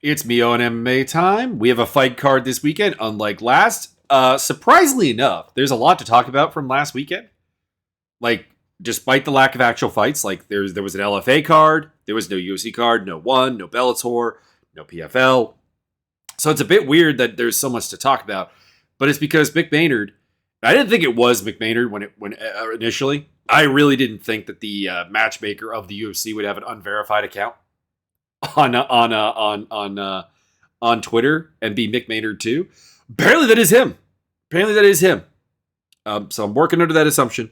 It's Mio and MMA time. We have a fight card this weekend, unlike last. Surprisingly enough, there's a lot to talk about from last weekend. Like, despite the lack of actual fights, like there was an LFA card, there was no UFC card, no ONE, no Bellator, no PFL. So it's a bit weird that there's so much to talk about. But it's because Mick Maynard. I didn't think it was Mick Maynard when initially. I really didn't think that the matchmaker of the UFC would have an unverified account on Twitter and be Mick Maynard too. Apparently that is him. So I'm working under that assumption.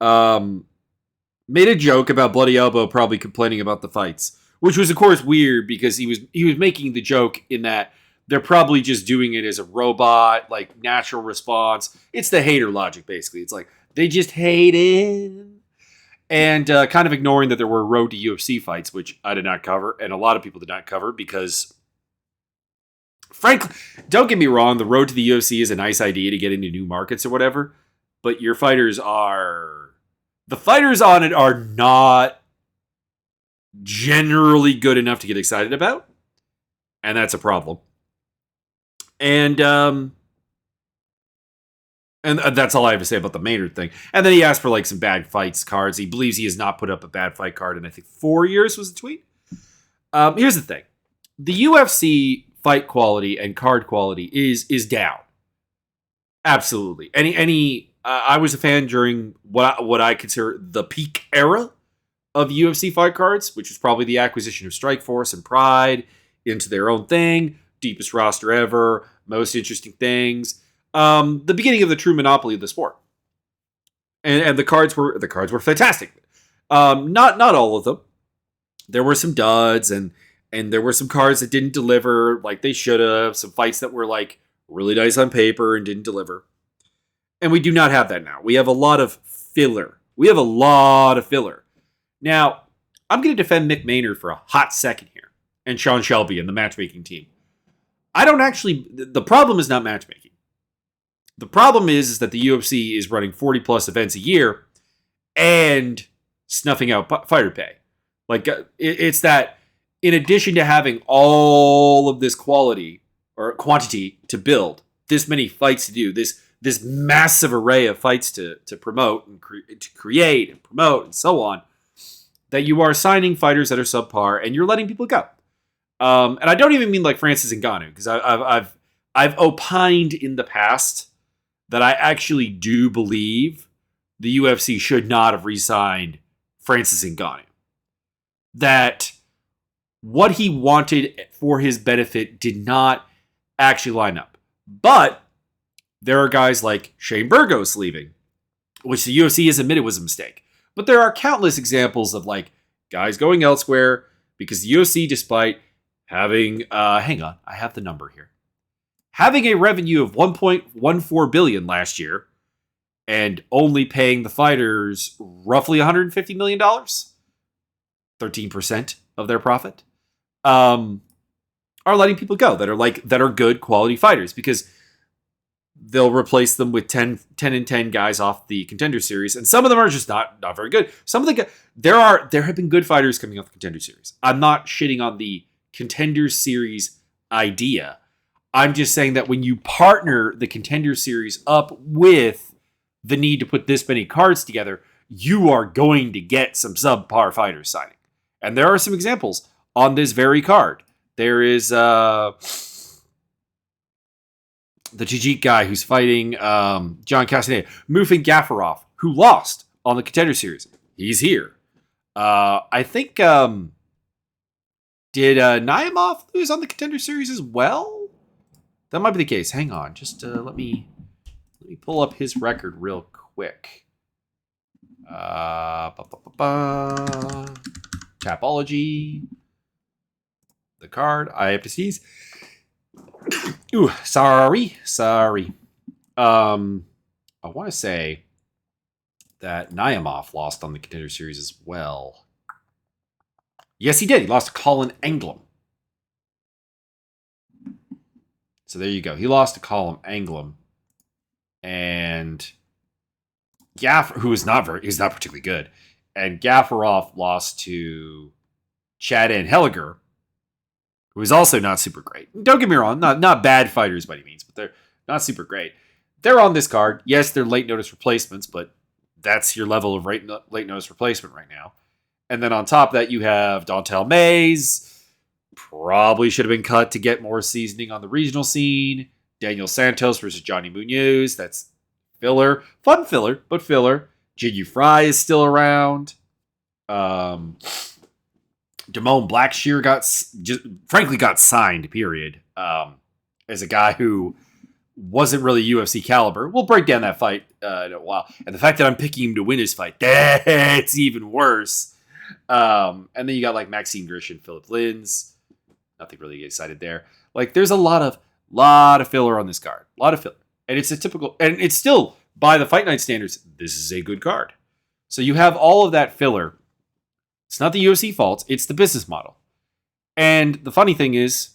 Made a joke about Bloody Elbow probably complaining about the fights, which was of course weird because he was making the joke in that they're probably just doing it as a robot, like natural response. It's the hater logic, basically. It's like they just hate it. And kind of ignoring that there were Road to UFC fights, which I did not cover, and a lot of people did not cover because, frankly, don't get me wrong, the Road to the UFC is a nice idea to get into new markets or whatever, but the fighters on it are not generally good enough to get excited about, and that's a problem. And that's all I have to say about the Maynard thing. And then he asked for like some bad fights cards. He believes he has not put up a bad fight card in I think 4 years was the tweet. Here's the thing: the UFC fight quality and card quality is down. Absolutely. I was a fan during what I consider the peak era of UFC fight cards, which was probably the acquisition of Strikeforce and Pride into their own thing. Deepest roster ever, most interesting things. The beginning of the true monopoly of the sport, and the cards were fantastic. Not all of them. There were some duds, and there were some cards that didn't deliver like they should have. Some fights that were like really nice on paper and didn't deliver. And we do not have that now. We have a lot of filler. Now, I'm going to defend Mick Maynard for a hot second here, and Sean Shelby and the matchmaking team. The problem is not matchmaking. The problem is that the UFC is running 40 plus events a year and snuffing out fighter pay. Like it's that in addition to having all of this quality or quantity to build, this many fights to do, this massive array of fights to promote and to create and promote and so on, that you are signing fighters that are subpar and you're letting people go. And I don't even mean like Francis Ngannou, because I've opined in the past that I actually do believe the UFC should not have re-signed Francis Ngannou. That what he wanted for his benefit did not actually line up. But there are guys like Shane Burgos leaving, which the UFC has admitted was a mistake. But there are countless examples of like guys going elsewhere because the UFC, despite having, hang on, I have the number here. Having a revenue of $1.14 billion last year and only paying the fighters roughly $150 million, 13% of their profit, are letting people go that are good quality fighters because they'll replace them with 10 and 10 guys off the Contender Series, and some of them are just not very good. Some of the there have been good fighters coming off the Contender Series. I'm not shitting on the Contender Series idea. I'm just saying that when you partner the Contender Series up with the need to put this many cards together, you are going to get some subpar fighters signing. And there are some examples on this very card. There is the Tajik guy who's fighting John Castaneda, Mufin Gafarov, who lost on the Contender Series. He's here. I think did Naimov lose on the Contender Series as well? That might be the case. Hang on, just let me pull up his record real quick. Tapology. The card. I have to seize. Ooh, sorry. I want to say that Naimov lost on the Contender Series as well. Yes, he did. He lost to Colin Anglem. So there you go. He lost to Colin Anglem. And he's not particularly good. And Gafarov lost to Chad Anheliger, who is also not super great. Don't get me wrong, not bad fighters by any means, but they're not super great. They're on this card. Yes, they're late notice replacements, but that's your level of late notice replacement right now. And then on top of that, you have Dontel Mays. Probably should have been cut to get more seasoning on the regional scene. Daniel Santos versus Johnny Munoz. That's filler. Fun filler, but filler. Jiggy Fry is still around. Damone Blackshear got signed, period. As a guy who wasn't really UFC caliber. We'll break down that fight in a while. And the fact that I'm picking him to win his fight, that's even worse. And then you got like Maxime Grish and Philip Lins. Nothing really excited there. Like there's a lot of filler on this card. A lot of filler. And it's it's still, by the Fight Night standards, this is a good card. So you have all of that filler. It's not the UFC fault. It's the business model. And the funny thing is,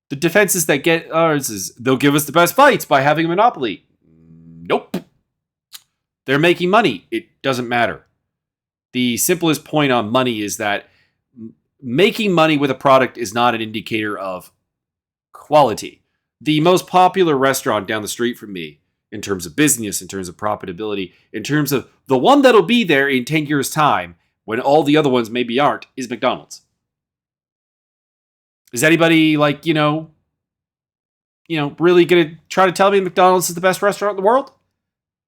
the defenses that get ours is they'll give us the best fights by having a monopoly. Nope. They're making money. It doesn't matter. The simplest point on money is that making money with a product is not an indicator of quality. The most popular restaurant down the street from me, in terms of business, in terms of profitability, in terms of the one that'll be there in 10 years' time, when all the other ones maybe aren't, is McDonald's. Is anybody really going to try to tell me McDonald's is the best restaurant in the world?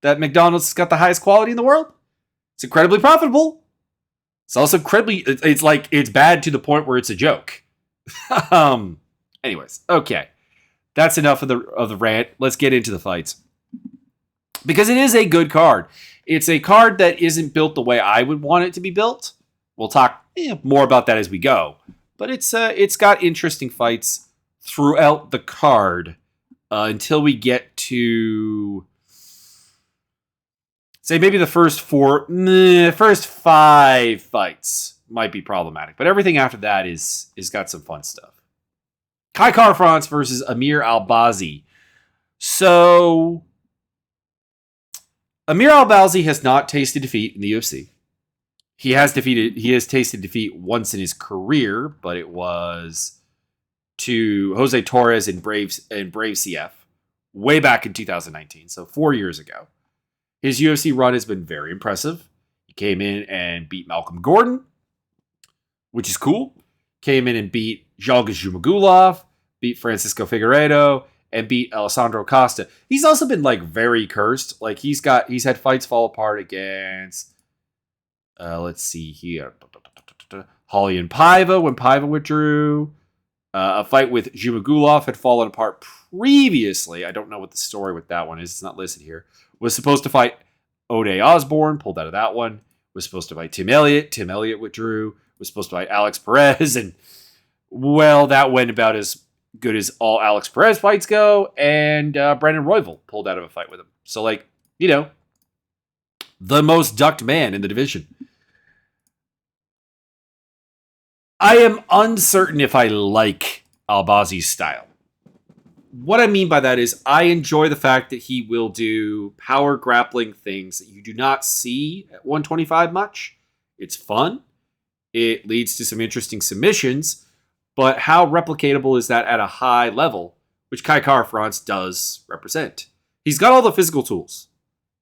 That McDonald's has got the highest quality in the world? It's incredibly profitable. It's also it's bad to the point where it's a joke. Anyways, okay. That's enough of the rant. Let's get into the fights. Because it is a good card. It's a card that isn't built the way I would want it to be built. We'll talk more about that as we go. But it's got interesting fights throughout the card until we get to, say, maybe the first five fights might be problematic. But everything after that is got some fun stuff. Kai Kara-France versus Amir Albazi. So, Amir Albazi has not tasted defeat in the UFC. He has tasted defeat once in his career, but it was to Jose Torres in Brave CF way back in 2019, so 4 years ago. His UFC run has been very impressive. He came in and beat Malcolm Gordon, which is cool. Came in and beat Zhalgas Zhumagulov, beat Francisco Figueiredo, and beat Alessandro Costa. He's also been very cursed. Like he's had fights fall apart against let's see here. Holly and Paiva when Paiva withdrew. A fight with Zhumagulov had fallen apart previously. I don't know what the story with that one is. It's not listed here. Was supposed to fight Ode Osborne. Pulled out of that one. Was supposed to fight Tim Elliott. Tim Elliott withdrew. Was supposed to fight Alex Perez. And, well, that went about as good as all Alex Perez fights go. And Brandon Royval pulled out of a fight with him. So, the most ducked man in the division. I am uncertain if I like Albazi's style. What I mean by that is I enjoy the fact that he will do power grappling things that you do not see at 125 much. It's fun. It leads to some interesting submissions. But how replicatable is that at a high level, which Kai Kara-France does represent? He's got all the physical tools.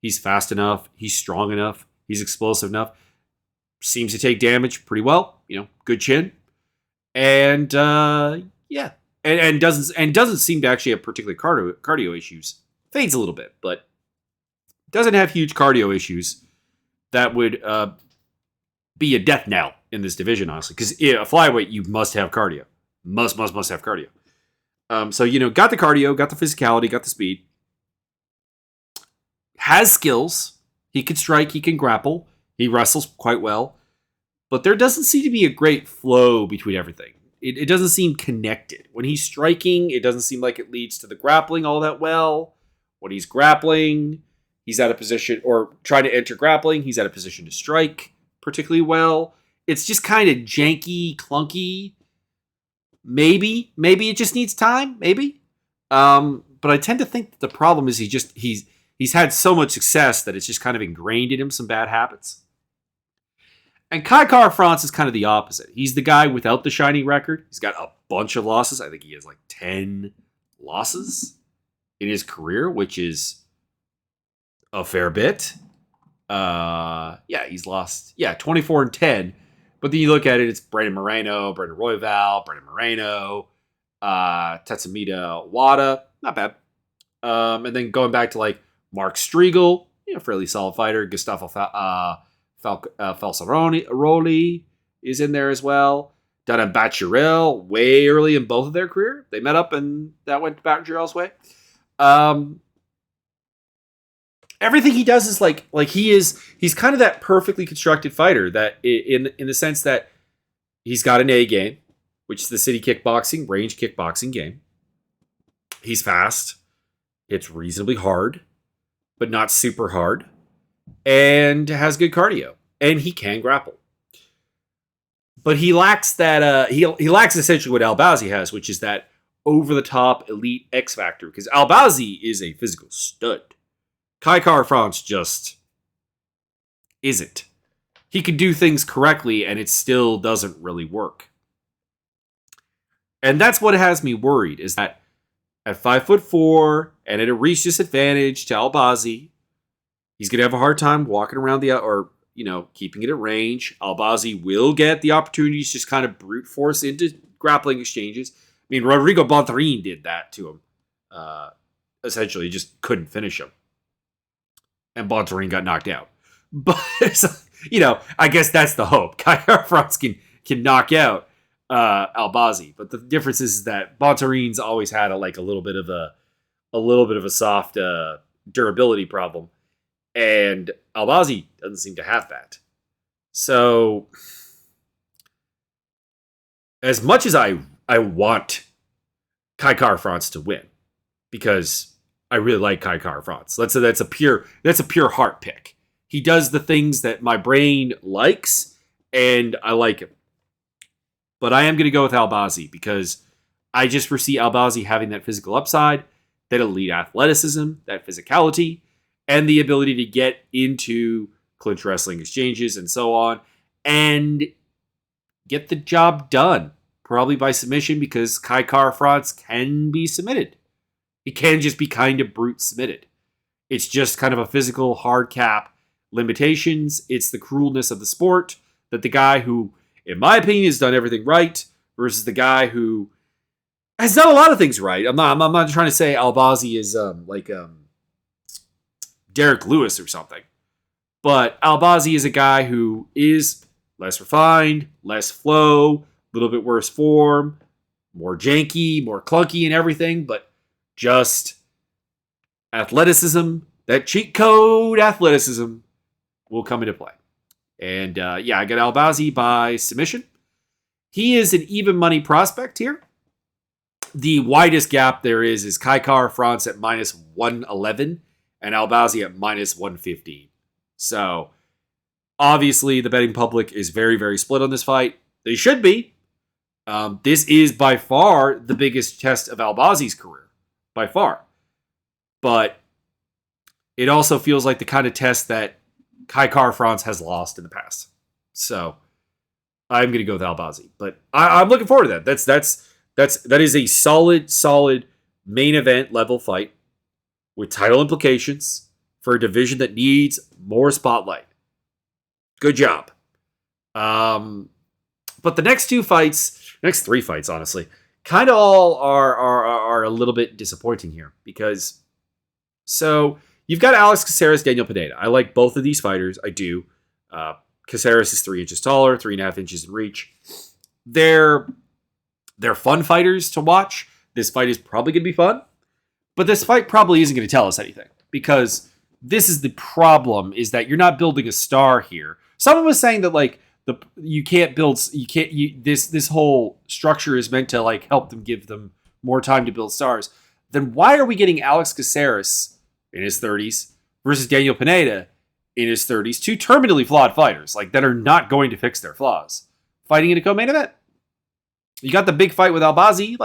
He's fast enough. He's strong enough. He's explosive enough. Seems to take damage pretty well. Good chin. And and doesn't seem to actually have particular cardio issues. Fades a little bit, but doesn't have huge cardio issues that would be a death knell in this division, honestly. Because a flyweight, you must have cardio. Must have cardio. So, got the cardio, got the physicality, got the speed. Has skills. He can strike, he can grapple. He wrestles quite well. But there doesn't seem to be a great flow between everything. It doesn't seem connected. When he's striking, it doesn't seem like it leads to the grappling all that well. When he's grappling, he's out of position, or trying to enter grappling, he's out of position to strike particularly well. It's just kind of janky, clunky. Maybe it just needs time. Maybe. But I tend to think that the problem is he's had so much success that it's just kind of ingrained in him some bad habits. And Kai Kara-France is kind of the opposite. He's the guy without the shiny record. He's got a bunch of losses. I think he has like 10 losses in his career, which is a fair bit. He's lost 24-10. But then you look at it, it's Brandon Moreno, Brandon Royval, Tatsumita Wada, not bad. And then going back to like Mark Striegel, fairly solid fighter. Gustavo Falsaroli is in there as well. Dana Bachirel, way early in both of their career. They met up and that went Bachirel's way. Everything he does is like he's kind of that perfectly constructed fighter that in the sense that he's got an A game, which is the city kickboxing, range kickboxing game. He's fast. It's reasonably hard, but not super hard. And has good cardio. And he can grapple. But he lacks that, he lacks essentially what Albazi has, which is that over-the-top elite X factor. Because Albazi is a physical stud. Kai Kara-France just isn't. He can do things correctly, and it still doesn't really work. And that's what has me worried, is that at 5'4", and at a reach disadvantage to Albazi, he's going to have a hard time walking around keeping it at range. Albazi will get the opportunities to just kind of brute force into grappling exchanges. I mean, Rodrigo Bontarin did that to him. Essentially, just couldn't finish him. And Bontarin got knocked out. But, I guess that's the hope. Kai Kara-France can knock out Albazi. But the difference is that Bontarin's always had a little bit of a soft durability problem. And Albazi doesn't seem to have that. So, as much as I want Kai Kara-France to win, because I really like Kai Kara-France. Let's say that's a pure heart pick. He does the things that my brain likes, and I like him. But I am going to go with Albazi because I just foresee Albazi having that physical upside, that elite athleticism, that physicality, and the ability to get into clinch wrestling exchanges and so on, and get the job done. Probably by submission, because Kai Kara-France can be submitted. It can just be kind of brute submitted. It's just kind of a physical hard cap limitations. It's the cruelness of the sport that the guy who, in my opinion, has done everything right versus the guy who has done a lot of things right. I'm not trying to say Albazi is Derek Lewis or something. But Albazi is a guy who is less refined, less flow, a little bit worse form, more janky, more clunky and everything, but just athleticism, that cheat code athleticism will come into play. And I got Albazi by submission. He is an even money prospect here. The widest gap there is Kai Kara-France at minus 111 and Albazi at minus 115. So, obviously, the betting public is very, very split on this fight. They should be. This is by far the biggest test of Albazi's career. By far. But it also feels like the kind of test that Kai Kara-France has lost in the past. So, I'm going to go with Albazi. But I'm looking forward to that. That is a solid main event level fight with title implications for a division that needs more spotlight. Good job. But the next three fights, honestly, kind of all are a little bit disappointing here because, so you've got Alex Caceres, Daniel Pineda. I like both of these fighters. I do. Caceres is 3 inches taller, 3.5 inches in reach. They're fun fighters to watch. This fight is probably going to be fun, but this fight probably isn't going to tell us anything because this is the problem: is that you're not building a star here. Someone was saying that this whole structure is meant to help them, give them more time to build stars. Then why are we getting Alex Caceres in his 30s versus Daniel Pineda in his 30s, two terminally flawed fighters that are not going to fix their flaws, fighting in a co-main event? You got the big fight with Albazi,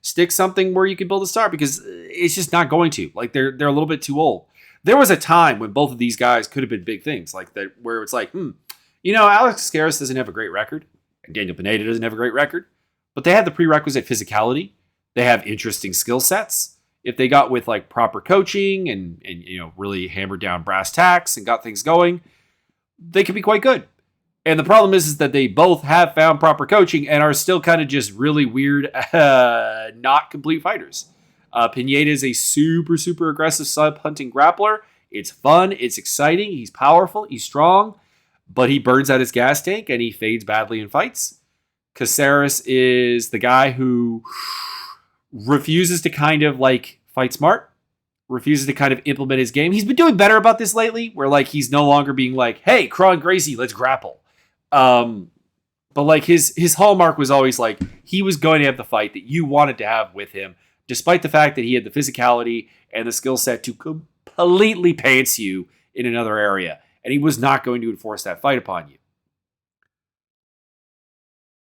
stick something where you can build a star because it's just not going to. They're a little bit too old. There was a time when both of these guys could have been big things that, where it's Alex Scaris doesn't have a great record, and Daniel Pineda doesn't have a great record, but they have the prerequisite physicality. They have interesting skill sets. If they got with like proper coaching and really hammered down brass tacks and got things going, they could be quite good. And the problem is that they both have found proper coaching and are still kind of just really weird, not complete fighters. Pineda is a super, super aggressive sub-hunting grappler. It's fun. It's exciting. He's powerful. He's strong. But he burns out his gas tank and he fades badly in fights. Caceres is the guy who refuses to kind of like fight smart. Refuses to kind of implement his game. He's been doing better about this lately, where like he's no longer being like, hey, Kron Gracie, let's grapple. But like his hallmark was always like he was going to have the fight that you wanted to have with him, despite the fact that he had the physicality and the skill set to completely pants you in another area. And he was not going to enforce that fight upon you.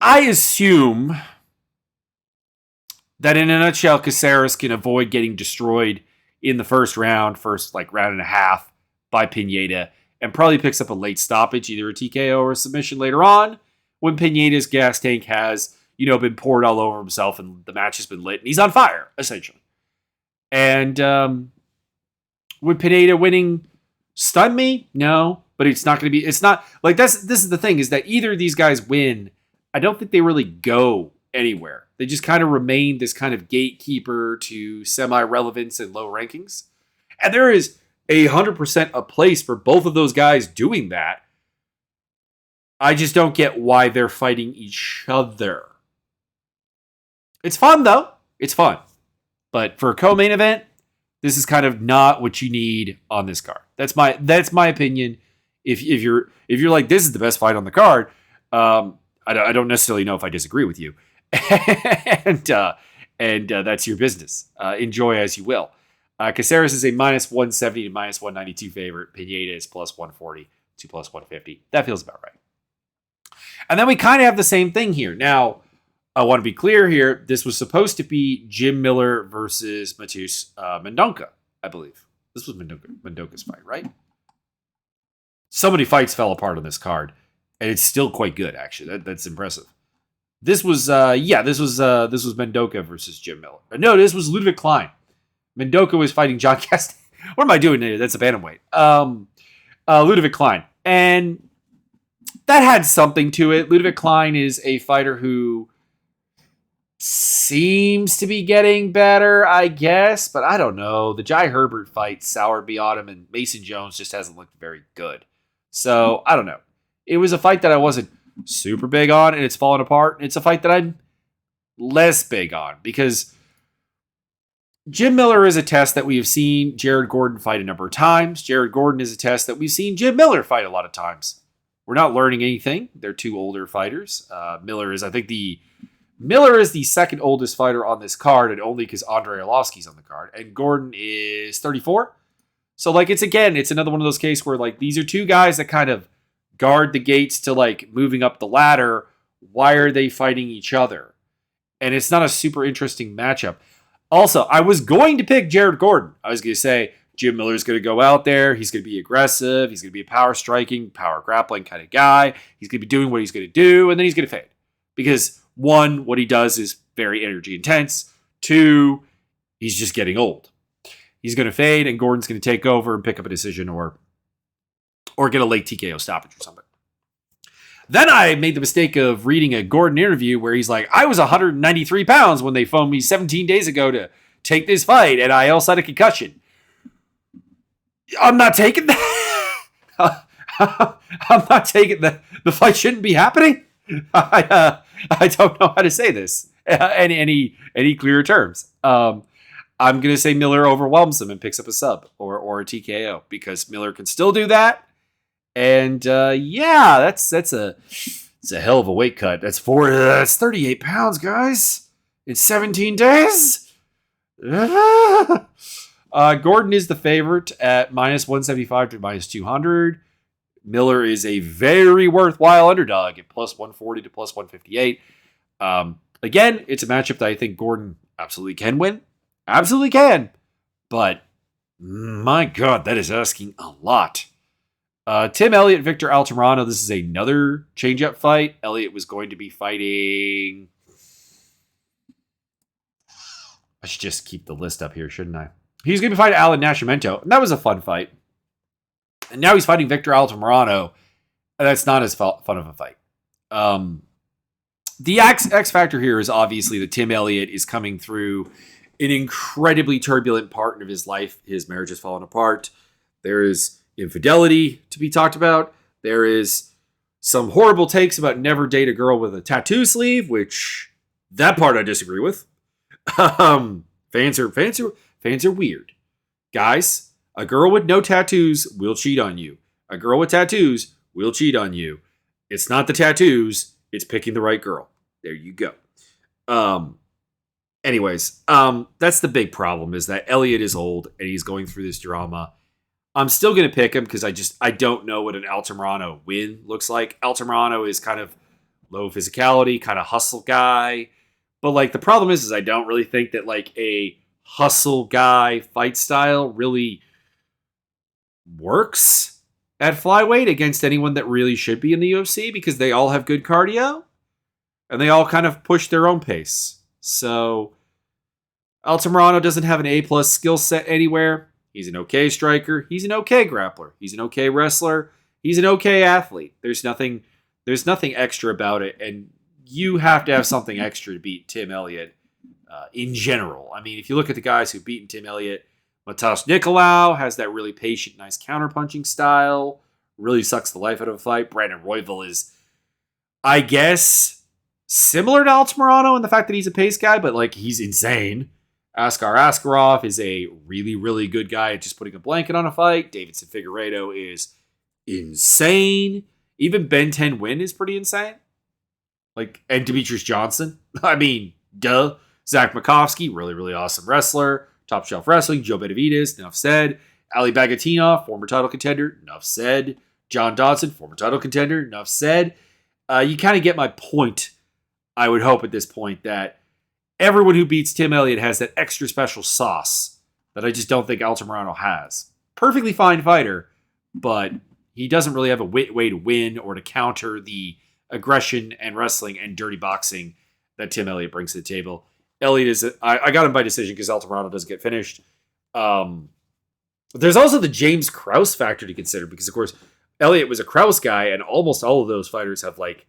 I assume that in a nutshell, Caceres can avoid getting destroyed in the first round and a half by Pineda, and probably picks up a late stoppage, either a TKO or a submission later on, when Pineda's gas tank has, been poured all over himself and the match has been lit and he's on fire, essentially. And would Pineda winning stun me? No, but it's not going to be, it's not, like this is the thing, is that either of these guys win, I don't think they really go anywhere. They just kind of remain this kind of gatekeeper to semi-relevance and low rankings. And there is 100% a place for both of those guys doing that. I just don't get why they're fighting each other. It's fun, though. It's fun. But for a co-main event, this is kind of not what you need on this card. That's my opinion. If you're like, this is the best fight on the card, I don't necessarily know if I disagree with you. and that's your business. Enjoy as you will. Caceres is a minus 170 to minus 192 favorite. Pineda is plus 140 to plus 150. That feels about right. And then we kind of have the same thing here. Now, I want to be clear here. This was supposed to be Jim Miller versus Matheus Mendonça, I believe. This was Mendonca's fight, right? So many fights fell apart on this card, and it's still quite good, actually. That's impressive. This was Mendonça versus Jim Miller. No, this was Ludwig Klein. Mendonça was fighting John Castan. What am I doing here? That's a bantamweight. Ludwig Klein. And that had something to it. Ludwig Klein is a fighter who seems to be getting better, I guess, but I don't know. The Jai Herbert fight soured me on him, and Mason Jones just hasn't looked very good. So, I don't know. It was a fight that I wasn't super big on, and it's fallen apart. It's a fight that I'm less big on, because Jim Miller is a test that we have seen Jared Gordon fight a number of times. Jared Gordon is a test that we've seen Jim Miller fight a lot of times. We're not learning anything. They're two older fighters. Miller is the second oldest fighter on this card, and only because Andrei Arlovsky's on the card. And Gordon is 34. So, like, it's another one of those cases where, like, these are two guys that kind of guard the gates to, like, moving up the ladder. Why are they fighting each other? And it's not a super interesting matchup. Also, I was going to pick Jared Gordon. I was going to say Jim Miller's going to go out there. He's going to be aggressive. He's going to be a power striking, power grappling kind of guy. He's going to be doing what he's going to do, and then he's going to fade. Because, one, what he does is very energy intense. Two, he's just getting old. He's going to fade, and Gordon's going to take over and pick up a decision or get a late TKO stoppage or something. Then I made the mistake of reading a Gordon interview where he's like, I was 193 pounds when they phoned me 17 days ago to take this fight, and I also had a concussion. I'm not taking that. I'm not taking that. The fight shouldn't be happening. I don't know how to say this in any clearer terms. I'm going to say Miller overwhelms him and picks up a sub or a TKO, because Miller can still do that. And that's a hell of a weight cut. That's 38 pounds, guys, in 17 days. Gordon is the favorite at minus 175 to minus 200. Miller is a very worthwhile underdog at plus 140 to plus 158. Again, it's a matchup that I think Gordon absolutely can win. Absolutely can. But my God, that is asking a lot. Tim Elliott, Victor Altamirano. This is another change-up fight. Elliott was going to be fighting... I should just keep the list up here, shouldn't I? He's going to be fighting Alan Nascimento, and that was a fun fight. And now he's fighting Victor Altamirano, and that's not as fun of a fight. The X factor here is obviously that Tim Elliott is coming through an incredibly turbulent part of his life. His marriage has fallen apart. There is infidelity to be talked about. There is some horrible takes about never date a girl with a tattoo sleeve, which that part I disagree with. Fans are weird. Guys, a girl with no tattoos will cheat on you. A girl with tattoos will cheat on you. It's not the tattoos, it's picking the right girl. There you go. Anyways, that's the big problem, is that Elliott is old and he's going through this drama. I'm still going to pick him because I don't know what an Altamirano win looks like. Altamirano is kind of low physicality, kind of hustle guy. But like the problem is I don't really think that like a hustle guy fight style really works at flyweight against anyone that really should be in the UFC, because they all have good cardio and they all kind of push their own pace. So Altamirano doesn't have an A+ skill set anywhere. He's an okay striker. He's an okay grappler. He's an okay wrestler. He's an okay athlete. There's nothing extra about it. And you have to have something extra to beat Tim Elliott in general. I mean, if you look at the guys who've beaten Tim Elliott, Matas Nicolau has that really patient, nice counterpunching style. Really sucks the life out of a fight. Brandon Royval is, I guess, similar to Altamirano in the fact that he's a pace guy, but like he's insane. Askar Askarov is a really, really good guy at just putting a blanket on a fight. Davidson Figueiredo is insane. Even Ben 10 Win is pretty insane. Like, and Demetrius Johnson. I mean, duh. Zach Makovsky, really, really awesome wrestler. Top Shelf Wrestling. Joe Benavidez, enough said. Ali Bagatinov, former title contender, enough said. John Dodson, former title contender, enough said. You kind of get my point, I would hope at this point, that everyone who beats Tim Elliott has that extra special sauce that I just don't think Altamirano has. Perfectly fine fighter, but he doesn't really have a way to win or to counter the aggression and wrestling and dirty boxing that Tim Elliott brings to the table. Elliott is, I got him by decision because Altamirano doesn't get finished. There's also the James Krause factor to consider because, of course, Elliott was a Krause guy, and almost all of those fighters have like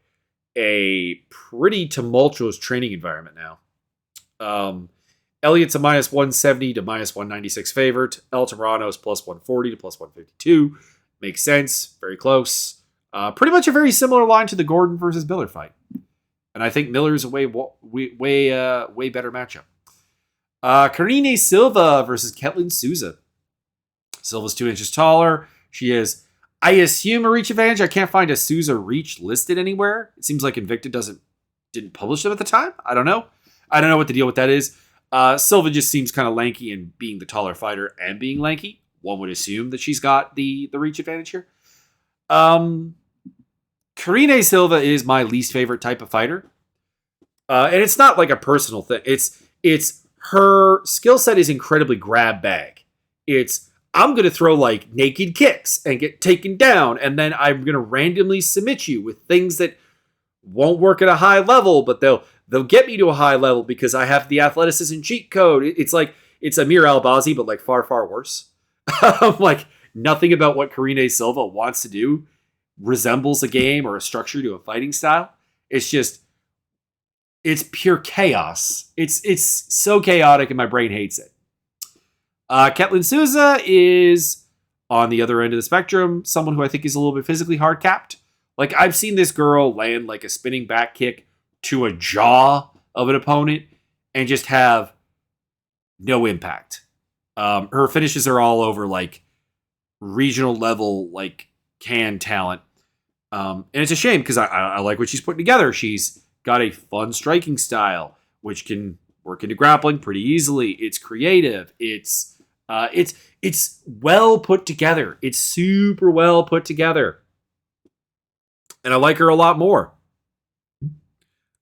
a pretty tumultuous training environment now. Elliott's a minus 170 to minus 196 favorite. Altamirano's plus 140 to plus 152. Makes sense. Very close. Pretty much a very similar line to the Gordon versus Miller fight. And I think Miller's a way better matchup. Karine Silva versus Ketlin Souza. Silva's 2 inches taller. She is, I assume, a reach advantage. I can't find a Souza reach listed anywhere. It seems like Invicta didn't publish them at the time. I don't know. I don't know what the deal with that is. Silva just seems kind of lanky, and being the taller fighter and being lanky, one would assume that she's got the reach advantage here. Karine Silva is my least favorite type of fighter. And it's not like a personal thing. It's her skill set is incredibly grab bag. It's, I'm going to throw like naked kicks and get taken down, and then I'm going to randomly submit you with things that won't work at a high level, but they'll get me to a high level because I have the athleticism cheat code. It's like, it's Amir Albazi, but like far, far worse. Like nothing about what Karine Silva wants to do resembles a game or a structure to a fighting style. It's just, it's pure chaos. It's so chaotic and my brain hates it. Ketlin Souza is on the other end of the spectrum, someone who I think is a little bit physically hard capped. Like I've seen this girl land like a spinning back kick to a jaw of an opponent and just have no impact. Her finishes are all over like regional level, like can talent. And it's a shame because I like what she's putting together. She's got a fun striking style, which can work into grappling pretty easily. It's creative. It's well put together. It's super well put together. And I like her a lot more.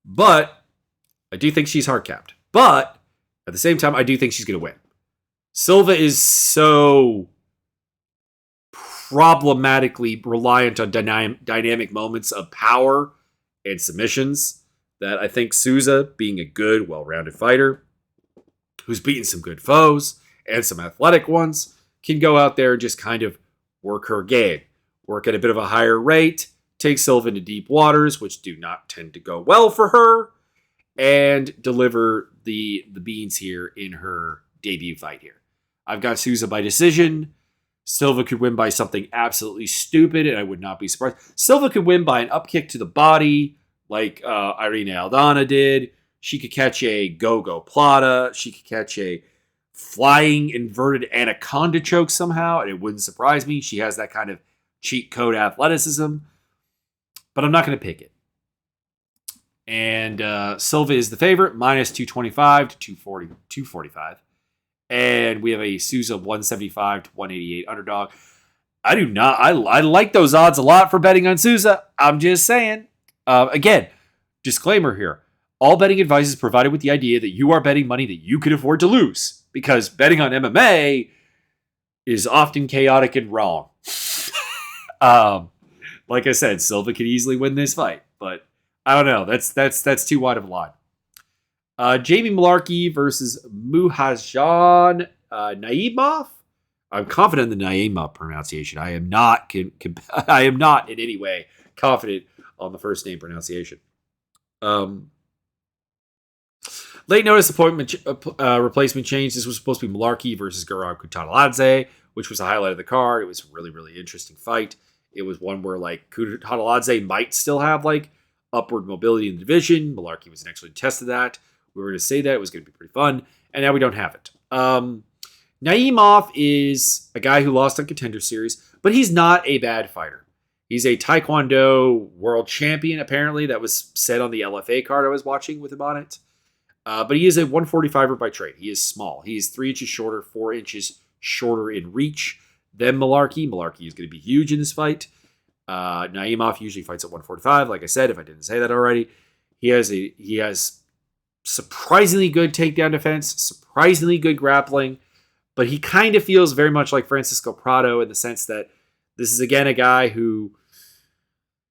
But I do think she's hard capped. But at the same time, I do think she's going to win. Silva is so problematically reliant on dynamic moments of power and submissions that I think Souza, being a good, well-rounded fighter, who's beaten some good foes and some athletic ones, can go out there and just kind of work her game, work at a bit of a higher rate, take Silva into deep waters, which do not tend to go well for her, and deliver the beans here in her debut fight here. I've got Souza by decision. Silva could win by something absolutely stupid, and I would not be surprised. Silva could win by an up kick to the body, like Irene Aldana did. She could catch a go-go plata. She could catch a flying inverted anaconda choke somehow, and it wouldn't surprise me. She has that kind of cheat code athleticism, but I'm not going to pick it. And Silva is the favorite, minus 225 to 245. And we have a Souza 175 to 188 underdog. I like those odds a lot for betting on Souza. I'm just saying. Again, disclaimer here. All betting advice is provided with the idea that you are betting money that you can afford to lose. Because betting on MMA is often chaotic and wrong. Like I said, Silva could easily win this fight. But I don't know. That's too wide of a line. Jamie Malarkey versus Muhajan Naimov. I'm confident in the Naimov pronunciation. I am not. I am not in any way confident on the first name pronunciation. Late notice appointment replacement change. This was supposed to be Malarkey versus Gaurav Kutataladze, which was the highlight of the card. It was a really, really interesting fight. It was one where like Kutataladze might still have like upward mobility in the division. Malarkey was an excellent test of that. We were going to say that. It was going to be pretty fun. And now we don't have it. Naimov is a guy who lost on Contender Series, but he's not a bad fighter. He's a Taekwondo world champion, apparently. That was said on the LFA card I was watching with him on it. But he is a 145er by trade. He is small. He is 3 inches shorter, 4 inches shorter in reach than Malarkey. Malarkey is going to be huge in this fight. Naimov usually fights at 145, like I said, if I didn't say that already. He has surprisingly good takedown defense, surprisingly good grappling, but he kind of feels very much like Francisco Prado in the sense that this is, again, a guy who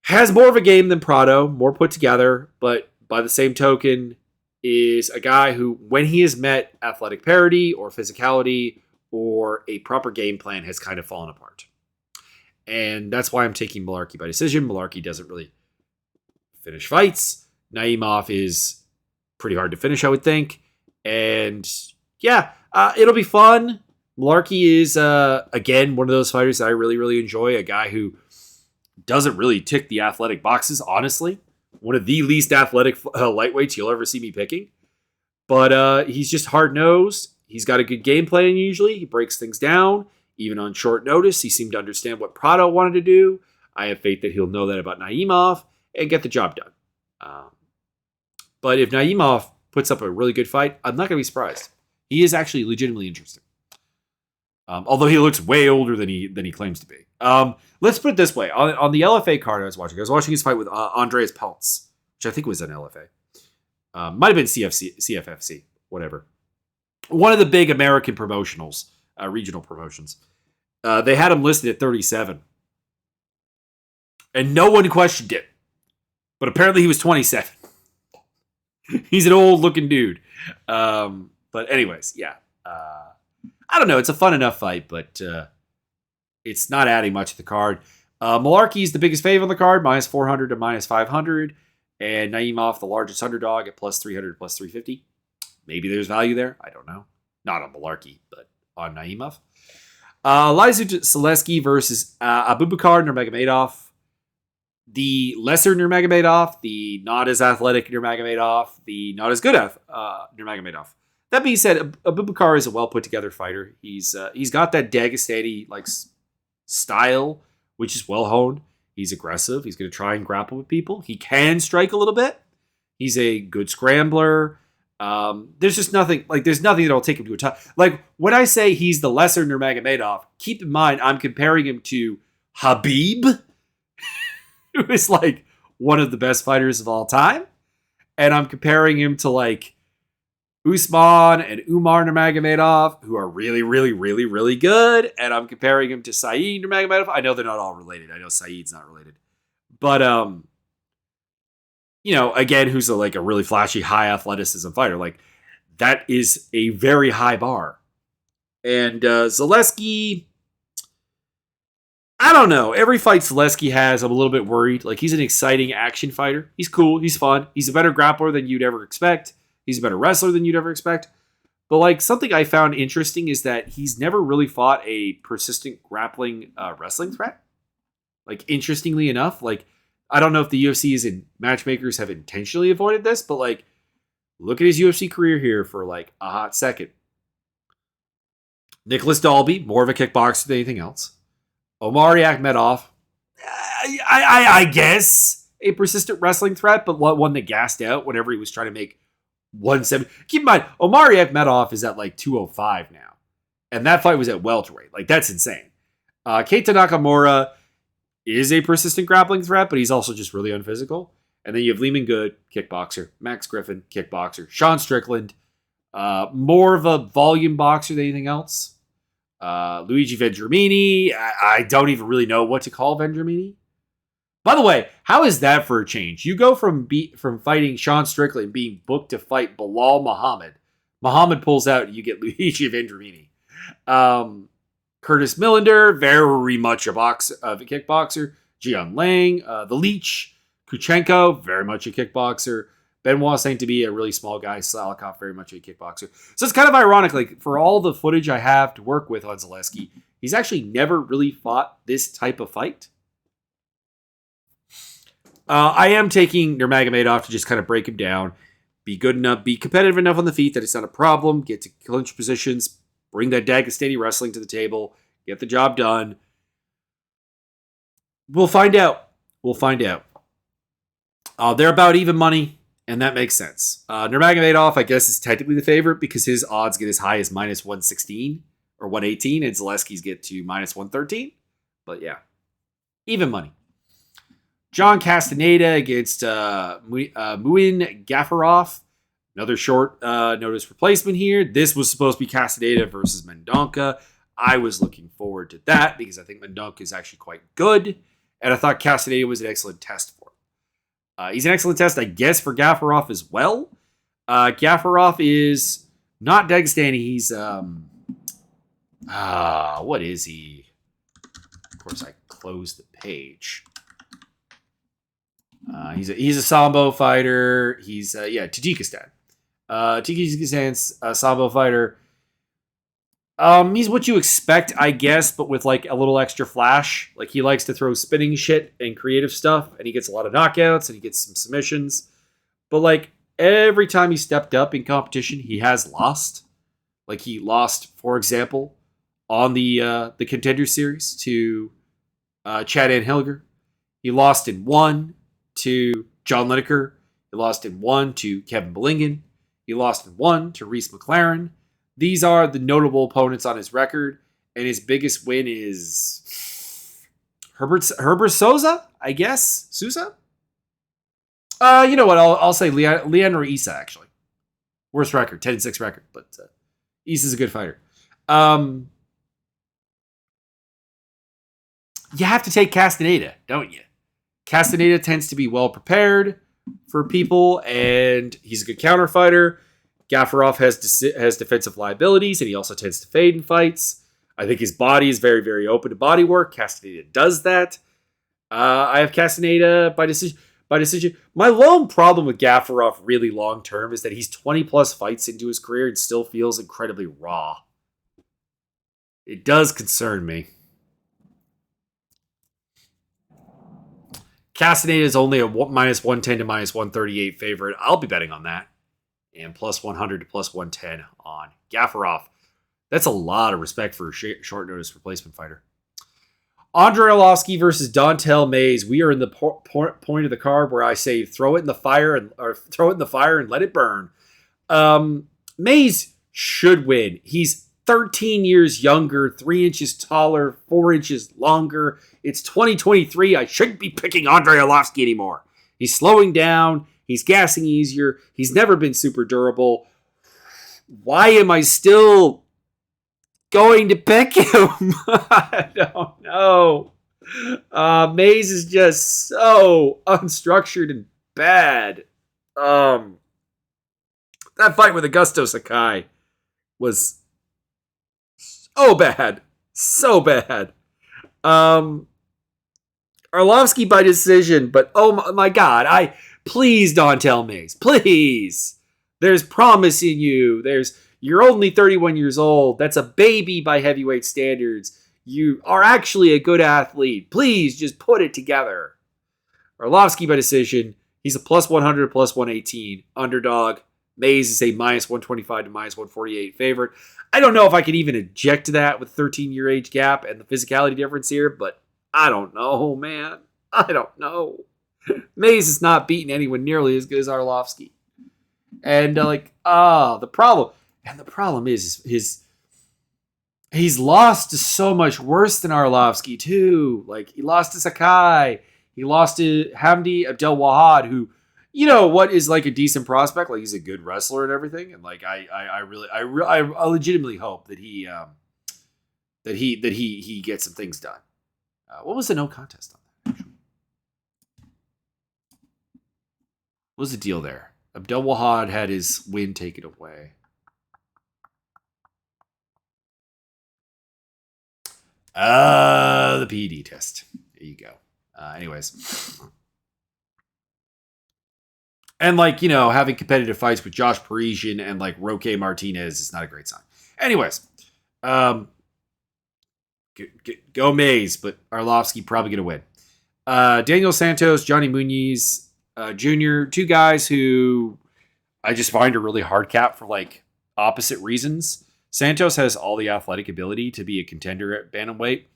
has more of a game than Prado, more put together, but by the same token is a guy who, when he has met athletic parity or physicality or a proper game plan, has kind of fallen apart. And that's why I'm taking Malarkey by decision. Malarkey doesn't really finish fights. Naimov is pretty hard to finish, I would think. And yeah, it'll be fun. Malarkey is, again, one of those fighters that I really, really enjoy. A guy who doesn't really tick the athletic boxes, honestly. One of the least athletic lightweights you'll ever see me picking. But he's just hard-nosed. He's got a good game plan usually. He breaks things down. Even on short notice, he seemed to understand what Prado wanted to do. I have faith that he'll know that about Naimov and get the job done. But if Naimov puts up a really good fight, I'm not going to be surprised. He is actually legitimately interesting. Although he looks way older than he claims to be. Let's put it this way. On the LFA card I was watching his fight with Andreas Peltz, which I think was an LFA. Might have been CFFC, whatever. One of the big American promotionals. Regional promotions. They had him listed at 37. And no one questioned it. But apparently he was 27. He's an old looking dude. But anyways, yeah. I don't know. It's a fun enough fight, but it's not adding much to the card. Malarkey is the biggest favorite on the card, minus 400 to minus 500. And Naimov, the largest underdog, at plus 300 plus 350. Maybe there's value there. I don't know. Not on Malarkey, but on Naimov. Liza Selesky versus Abubakar Nurmagomedov. The lesser Nurmagomedov, the not as athletic Nurmagomedov, the not as good Nurmagomedov. That being said, Abubakar is a well put together fighter. He's got that Dagestani like style, which is well honed. He's aggressive. He's going to try and grapple with people. He can strike a little bit. He's a good scrambler. There's just nothing that'll take him to a top. Like when I say he's the lesser Nurmagomedov, keep in mind I'm comparing him to Habib, who is like one of the best fighters of all time, and I'm comparing him to like Usman and Umar Nurmagomedov, who are really, really, really, really good. And I'm comparing him to Saeed Nurmagomedov. I know they're not all related. I know Saeed's not related. But, again, who's a really flashy, high athleticism fighter. Like, that is a very high bar. And Zaleski, I don't know. Every fight Zaleski has, I'm a little bit worried. Like, he's an exciting action fighter. He's cool. He's fun. He's a better grappler than you'd ever expect. He's a better wrestler than you'd ever expect. But, something I found interesting is that he's never really fought a persistent grappling wrestling threat. Interestingly enough, I don't know if the UFC's and matchmakers have intentionally avoided this, but, look at his UFC career here for, a hot second. Nicholas Dalby, more of a kickboxer than anything else. Omari Akhmedov, I guess, a persistent wrestling threat, but one that gassed out whenever he was trying to make 170. Keep in mind, Omari Akhmedov is at 205 now. And that fight was at welterweight. That's insane. Keita Nakamura is a persistent grappling threat, but he's also just really unphysical. And then you have Lehman Good, kickboxer. Max Griffin, kickboxer. Sean Strickland, more of a volume boxer than anything else. Luigi Vendramini, I don't even really know what to call Vendramini. By the way, how is that for a change? You go from fighting Sean Strickland being booked to fight Bilal Muhammad. Muhammad pulls out and you get Luigi Vendramini. Curtis Millender, very much a kickboxer. Jian Lang, The Leech. Kuchenko, very much a kickboxer. Benoit Saint-Denis, a really small guy. Salikov, very much a kickboxer. So it's kind of ironic. For all the footage I have to work with on Zaleski, he's actually never really fought this type of fight. I am taking Nurmagomedov to just kind of break him down, be good enough, be competitive enough on the feet that it's not a problem, get to clinch positions, bring that Dagestani wrestling to the table, get the job done. We'll find out. They're about even money, and that makes sense. Nurmagomedov, I guess, is technically the favorite because his odds get as high as minus 116 or 118, and Zaleski's get to minus 113. But yeah, even money. John Castaneda against Muin Gafarov. Another short notice replacement here. This was supposed to be Castaneda versus Mendonca. I was looking forward to that because I think Mendonca is actually quite good. And I thought Castaneda was an excellent test for him. He's an excellent test, I guess, for Gafarov as well. Gafarov is not Dagestani. He's, what is he? Of course, I closed the page. He's a Sambo fighter. He's Tajikistan. Tajikistan's Sambo fighter. He's what you expect, I guess, but with a little extra flash. He likes to throw spinning shit and creative stuff, and he gets a lot of knockouts and he gets some submissions. But every time he stepped up in competition, he has lost. He lost, for example, on the Contender Series to Chad Anhilger. He lost in one to John Lineker. He lost in one to Kevin Bellingen. He lost in one to Reese McLaren. These are the notable opponents on his record, and his biggest win is Herbert Souza, I guess. Souza? You know what? I'll say Leandro Issa, actually. Worst record, 10-6 record, but Issa's a good fighter. You have to take Castaneda, don't you? Castaneda tends to be well prepared for people, and he's a good counter fighter. Gafarov has defensive liabilities, and he also tends to fade in fights. I think his body is very, very open to body work. Castaneda does that. I have Castaneda by decision. My lone problem with Gafarov really long term is that he's 20-plus fights into his career and still feels incredibly raw. It does concern me. Castaneda is only a minus 110 to minus 138 favorite. I'll be betting on that. And plus 100 to plus 110 on Gafarov. That's a lot of respect for a short notice replacement fighter. Andrei Arlovski versus Dontel Mays. We are in the point of the card where I say throw it in the fire and let it burn. Mays should win. He's 13 years younger, 3 inches taller, 4 inches longer. It's 2023. I shouldn't be picking Andrei Arlovski anymore. He's slowing down. He's gassing easier. He's never been super durable. why am I still going to pick him? I don't know. Mays is just so unstructured and bad. That fight with Augusto Sakai was so bad. So bad. Arlovsky by decision, but oh my God, please, Dontel Mays, please. There's promise in you. You're only 31 years old. That's a baby by heavyweight standards. You are actually a good athlete. Please just put it together. Arlovsky by decision. He's a plus 100, plus 118 underdog. Mays is a minus 125 to minus 148 favorite. I don't know if I can even object to that with 13-year age gap and the physicality difference here, but I don't know, man. I don't know. Mays is not beating anyone nearly as good as Arlovsky. And the problem is he's lost to so much worse than Arlovsky too. Like, he lost to Sakai. He lost to Hamdi Abdel Wahad, who, you know, what is like a decent prospect. Like, he's a good wrestler and everything. And like, I legitimately hope that he gets some things done. What was the no contest on that? Actually? What was the deal there? Abdel Wahad had his win taken away. The PED test. There you go. Anyways. And like, you know, having competitive fights with Josh Parisian and like Roque Martinez is not a great sign. Anyways. Go Mays, but Arlovsky probably going to win. Daniel Santos, Johnny Muniz Jr., two guys who I just find are really hard cap for like opposite reasons. Santos has all the athletic ability to be a contender at bantamweight.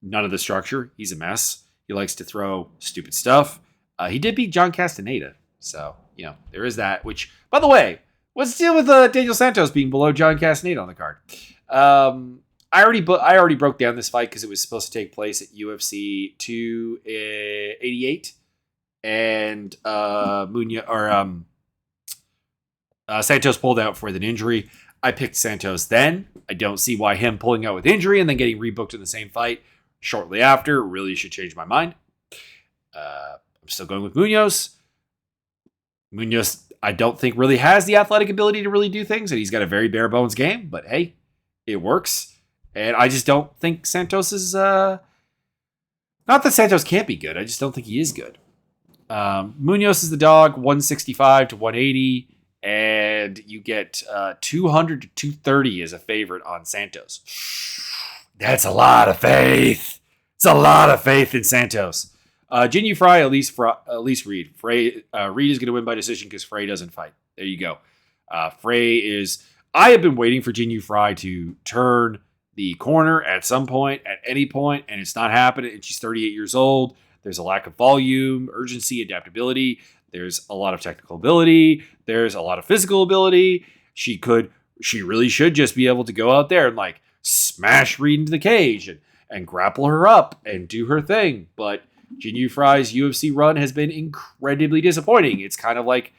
None of the structure. He's a mess. He likes to throw stupid stuff. He did beat John Castaneda. So, you know, there is that. Which, by the way, what's the deal with Daniel Santos being below John Castaneda on the card? I already broke down this fight because it was supposed to take place at UFC 288, and Santos pulled out with an injury. I picked Santos then. I don't see why him pulling out with injury and then getting rebooked in the same fight shortly after really should change my mind. I'm still going with Munoz. Munoz, I don't think really has the athletic ability to really do things, and he's got a very bare bones game. But hey, it works. And I just don't think Santos is... not that Santos can't be good. I just don't think he is good. Munoz is the dog, 165 to 180. And you get 200 to 230 as a favorite on Santos. That's a lot of faith. It's a lot of faith in Santos. Jinyu Fry, Elise Reed. Reed is going to win by decision because Frey doesn't fight. There you go. Frey is... I have been waiting for Jinyu Fry to turn the corner at some point, at any point, and it's not happening. And she's 38 years old. There's a lack of volume, urgency, adaptability. There's a lot of technical ability. There's a lot of physical ability. She really should just be able to go out there and like smash Reed into the cage and grapple her up and do her thing. But Jinyu Fry's UFC run has been incredibly disappointing. It's kind of like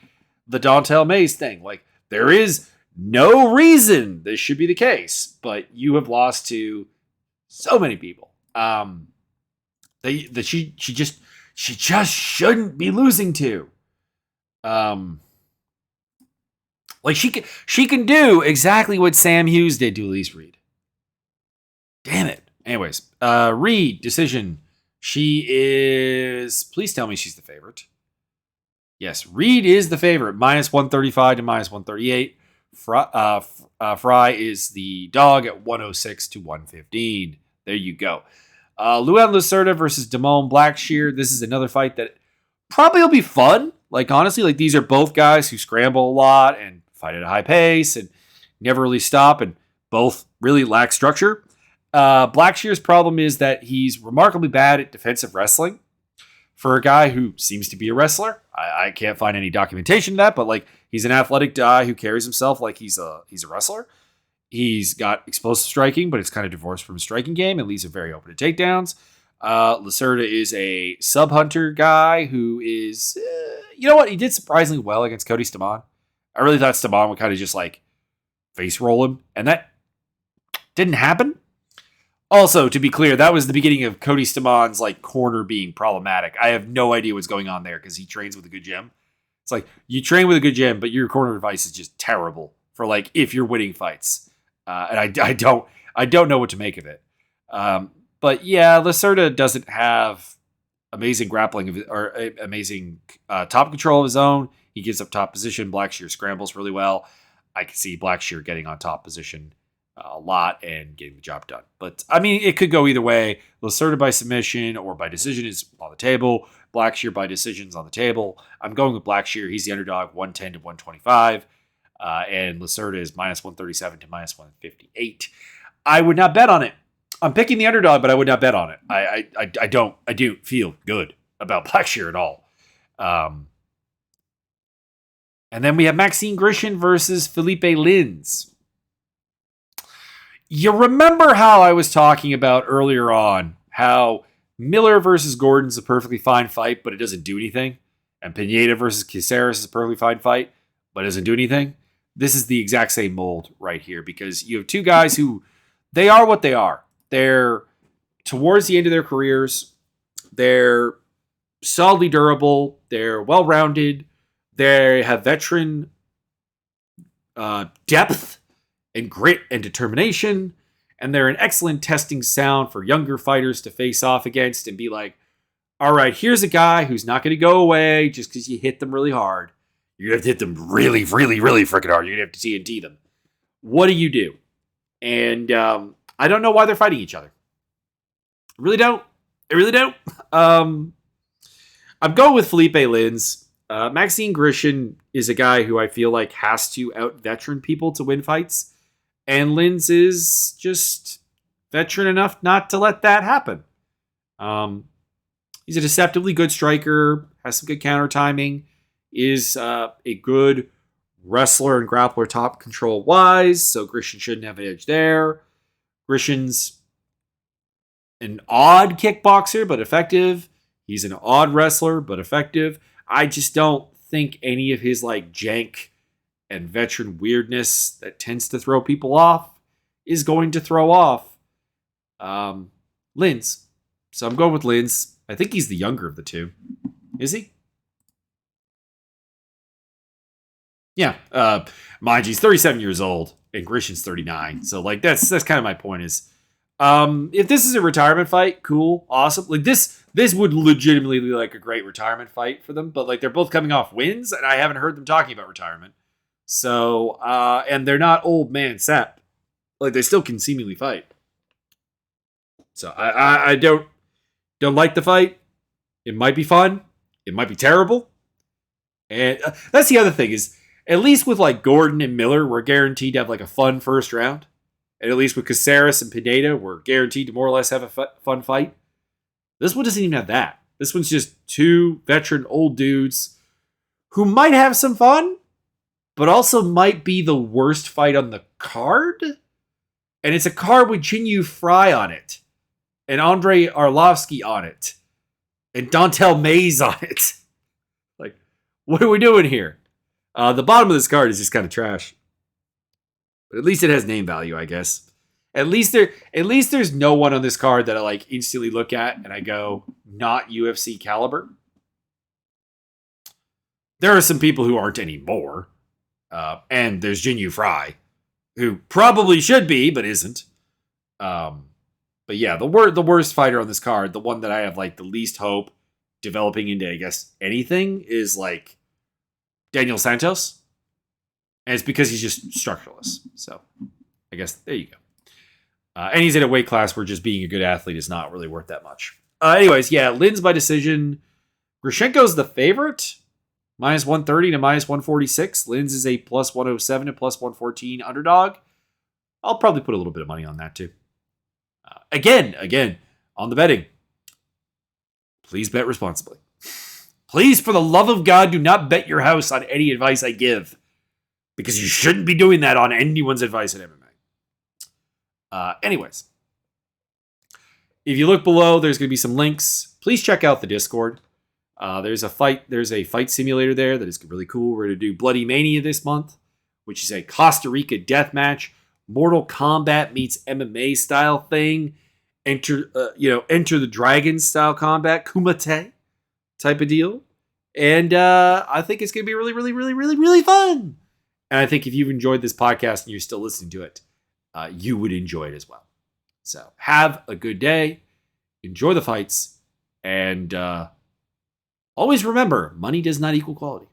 the Dontel Mays thing. Like, there is no reason this should be the case, but you have lost to so many people. She just shouldn't be losing to. Like she can do exactly what Sam Hughes did to Elise Reed. Damn it. Anyways, Reed decision. She is. Please tell me she's the favorite. Yes, Reed is the favorite. Minus 135 to minus 138. Fry is the dog at 106 to 115. There you go. Luan Lacerda versus Damone Blackshear. This is another fight that probably will be fun. Like, honestly, like, these are both guys who scramble a lot and fight at a high pace and never really stop, and both really lack structure. Blackshear's problem is that he's remarkably bad at defensive wrestling. For a guy who seems to be a wrestler, I can't find any documentation of that, but like, he's an athletic guy who carries himself like he's a wrestler. He's got explosive striking, but it's kind of divorced from his striking game and leaves him very open to takedowns. Lacerda is a sub-hunter guy who is, you know what? He did surprisingly well against Cody Stamann. I really thought Stamann would kind of just like face roll him. And that didn't happen. Also, to be clear, that was the beginning of Cody Stamon's like corner being problematic. I have no idea what's going on there because he trains with a good gym. It's like you train with a good gym, but your corner advice is just terrible for like if you're winning fights. And I don't know what to make of it. But yeah, Lacerda doesn't have amazing grappling or amazing top control of his own. He gives up top position. Blackshear scrambles really well. I can see Blackshear getting on top position a lot and getting the job done. But I mean, it could go either way. Lacerda by submission or by decision is on the table. Blackshear by decisions on the table. I'm going with Blackshear. He's the underdog, 110 to 125. And Lacerda is minus 137 to minus 158. I would not bet on it. I'm picking the underdog, but I would not bet on it. I don't feel good about Blackshear at all. And then we have Maxine Grishin versus Felipe Lins. You remember how I was talking about earlier on how Miller versus Gordon's a perfectly fine fight, but it doesn't do anything? And Pineda versus Caceres is a perfectly fine fight, but it doesn't do anything? This is the exact same mold right here because you have two guys who, they are what they are. They're towards the end of their careers. They're solidly durable. They're well-rounded. They have veteran depth and grit and determination. And they're an excellent testing sound for younger fighters to face off against and be like, all right, here's a guy who's not going to go away just because you hit them really hard. You're going to have to hit them really, really, really freaking hard. You're going to have to TNT them. What do you do? And I don't know why they're fighting each other. I really don't. I'm going with Felipe Lins. Maxine Grishin is a guy who I feel like has to out-veteran people to win fights. And Lins is just veteran enough not to let that happen. He's a deceptively good striker, has some good counter timing, is a good wrestler and grappler top control wise, so Grishin shouldn't have an edge there. Grishin's an odd kickboxer, but effective. He's an odd wrestler, but effective. I just don't think any of his like jank and veteran weirdness that tends to throw people off is going to throw off Lins. So I'm going with Lins. I think he's the younger of the two. Is he? Yeah. Mind you, he's 37 years old and Grishin's 39. So like that's kind of my point is if this is a retirement fight, cool, awesome. Like this would legitimately be like a great retirement fight for them, but like they're both coming off wins and I haven't heard them talking about retirement. So and they're not old man sap. Like they still can seemingly fight. So I don't like the fight. It might be fun. It might be terrible. And that's the other thing is at least with like Gordon and Miller, we're guaranteed to have like a fun first round. And at least with Caceres and Pineda, we're guaranteed to more or less have a fun fight. This one doesn't even have that. This one's just two veteran old dudes who might have some fun, but also might be the worst fight on the card. And it's a card with Jinyu Fry on it. And Andrei Arlovsky on it. And Dontel Mays on it. Like, what are we doing here? The bottom of this card is just kind of trash. But at least it has name value, I guess. At least there's no one on this card that I like instantly look at and I go, not UFC caliber. There are some people who aren't anymore. And there's Jinyu Fry, who probably should be, but isn't. But yeah, the worst fighter on this card, the one that I have like the least hope developing into, I guess, anything is like Daniel Santos. And it's because he's just structureless. So I guess there you go. And he's in a weight class where just being a good athlete is not really worth that much. Anyways, yeah, Lins by decision. Grishenko's the favorite. Minus 130 to minus 146. Lins is a plus 107 to plus 114 underdog. I'll probably put a little bit of money on that too. Again, on the betting. Please bet responsibly. Please, for the love of God, do not bet your house on any advice I give. Because you shouldn't be doing that on anyone's advice in MMA. Anyways. If you look below, there's going to be some links. Please check out the Discord. There's a fight simulator there that is really cool. We're going to do Bloody Mania this month, which is a Costa Rica death match, Mortal Kombat meets MMA style thing, Enter the Dragon style combat, Kumite type of deal. And I think it's going to be really, really, really, really, really fun. And I think if you've enjoyed this podcast and you're still listening to it, you would enjoy it as well. So have a good day. Enjoy the fights. And always remember, money does not equal quality.